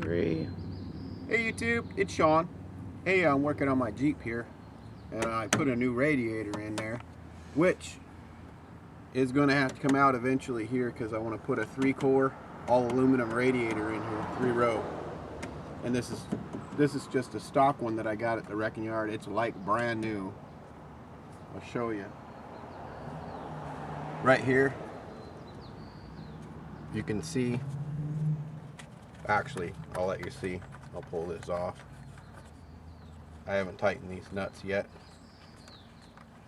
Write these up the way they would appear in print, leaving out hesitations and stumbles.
3. Hey YouTube, it's Sean. Hey, I'm working on my Jeep here, and I put a new radiator in there, which is going to have to come out eventually here because I want to put a 3-core all aluminum radiator in here, 3-row. And this is just a stock one that I got at the wrecking yard. It's like brand new. I'll show you. Right here, you can see. Actually, I'll let you see. I'll pull this off. I haven't tightened these nuts yet,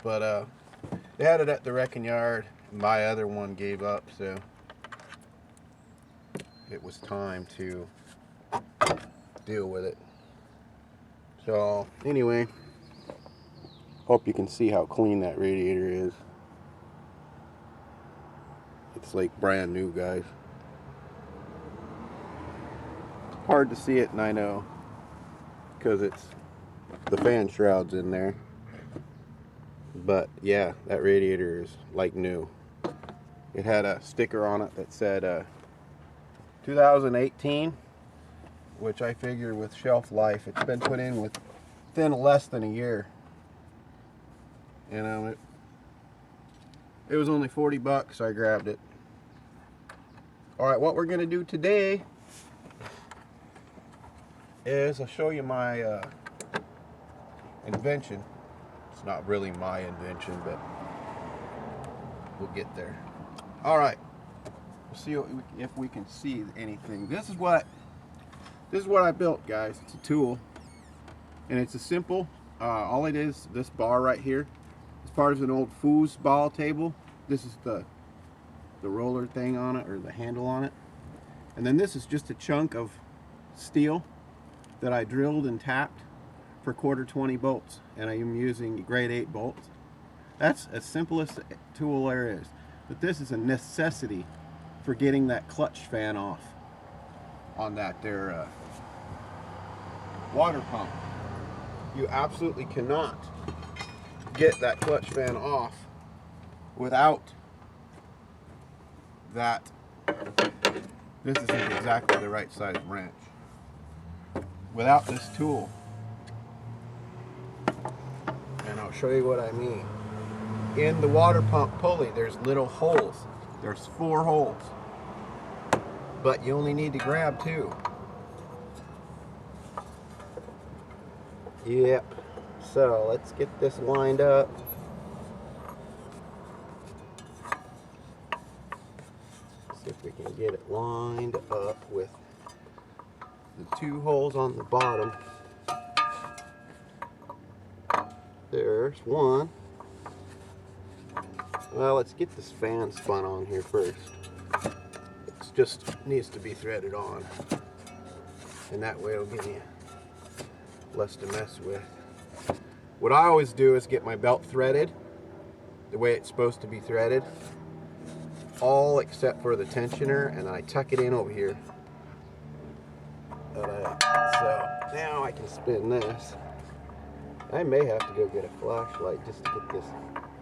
but they had it at the wrecking yard. My other one gave up, so it was time to deal with it. So anyway, hope you can see how clean that radiator is. It's like brand new, guys. Hard to see it, and I know, because it's the fan shroud's in there. But yeah, that radiator is like new. It had a sticker on it that said 2018, which I figure with shelf life, it's been put in within less than a year. You know, it was only 40 bucks, so I grabbed it. Alright, what we're going to do today is I'll show you my invention. It's not really my invention, but we'll get there. Alright, we'll see if we can see anything. This is what I built, guys. It's a tool, and it's a simple, all it is, this bar right here, as far as an old foosball table. This is the roller thing on it, or the handle on it. And then this is just a chunk of steel that I drilled and tapped for 1/4 bolts, and I am using grade 8 bolts. That's as simple as tool there is. But this is a necessity for getting that clutch fan off on that there water pump. You absolutely cannot get that clutch fan off without that. This isn't exactly the right size wrench. Without this tool, and I'll show you what I mean. In the water pump pulley, there's little holes. There's 4 holes, but you only need to grab 2. Yep. So let's get this lined up. See if we can get it lined up with the 2 holes on the bottom. There's one. Well, let's get this fan spun on here first. It just needs to be threaded on, and that way it'll give you less to mess with. What I always do is get my belt threaded the way it's supposed to be threaded, all except for the tensioner, and I tuck it in over here. So now I can spin this. I may have to go get a flashlight just to get this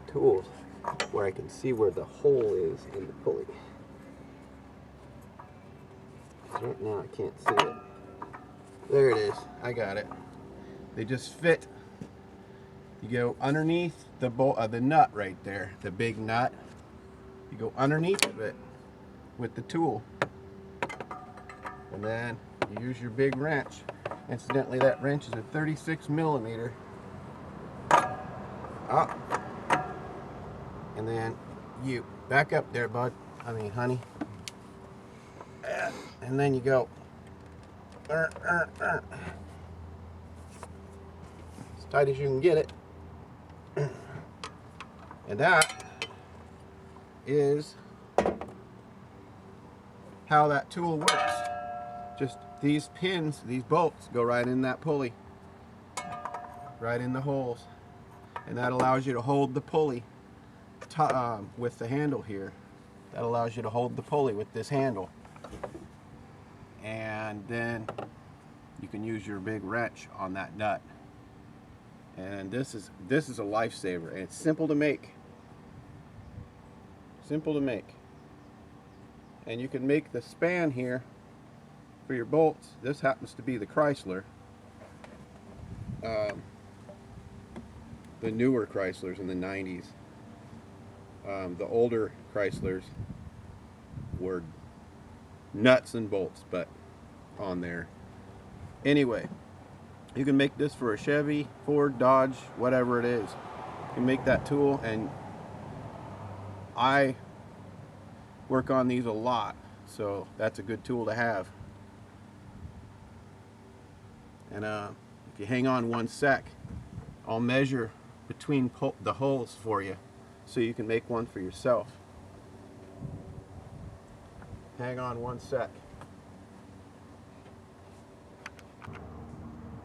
tool where I can see where the hole is in the pulley. Right now I can't see it. There it is. I got it. They just fit. You go underneath the the nut right there, the big nut. You go underneath of it with the tool, and then you use your big wrench. Incidentally, that wrench is a 36mm. Up. And then you back up there, bud. I mean, honey. And then you go. As tight as you can get it. And that is how that tool works. Just these pins, these bolts go right in that pulley, right in the holes, and that allows you to hold the pulley with the handle here. That allows you to hold the pulley with this handle, and then you can use your big wrench on that nut. And this is a lifesaver, and it's simple to make. Simple to make. And you can make the span here for your bolts. This happens to be the Chrysler. The newer Chryslers in the 90s. The older Chryslers were nuts and bolts, but on there. Anyway, you can make this for a Chevy, Ford, Dodge, whatever it is. You can make that tool, and I work on these a lot, so that's a good tool to have. And if you hang on one sec, I'll measure between the holes for you so you can make one for yourself. Hang on one sec.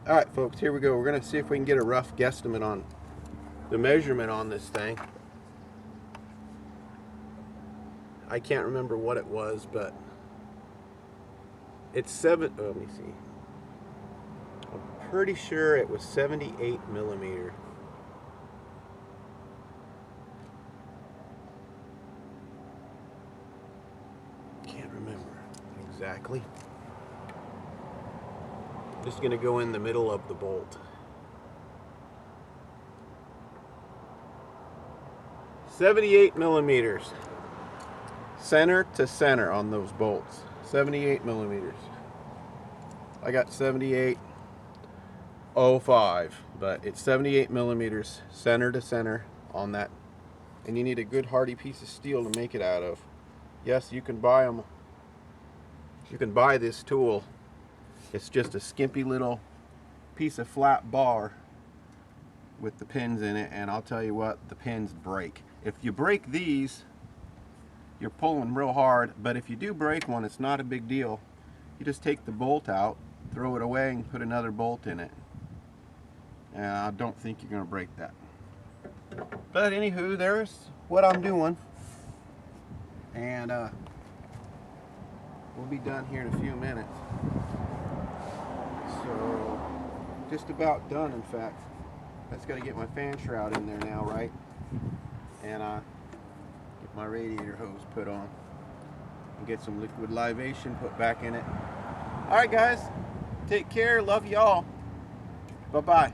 Alright folks, here we go. We're going to see if we can get a rough guesstimate on the measurement on this thing. I can't remember what it was, but it's let me see. I'm pretty sure it was 78 millimeter. Can't remember exactly. I'm just going to go in the middle of the bolt. 78 millimeters. Center to center on those bolts. 78 millimeters. I got 78.05, but it's 78 millimeters center to center on that. And you need a good hardy piece of steel to make it out of. Yes, you can buy them. You can buy this tool. It's just a skimpy little piece of flat bar with the pins in it, and I'll tell you what, the pins break. If you break these, you're pulling real hard, but if you do break one, it's not a big deal. You just take the bolt out, throw it away, and put another bolt in it. And I don't think you're going to break that. But anywho, there's what I'm doing. And we'll be done here in a few minutes. So, just about done, in fact. I just got to get my fan shroud in there now, right? And get my radiator hose put on. And get some liquid libation put back in it. Alright guys, take care, love y'all. Bye-bye.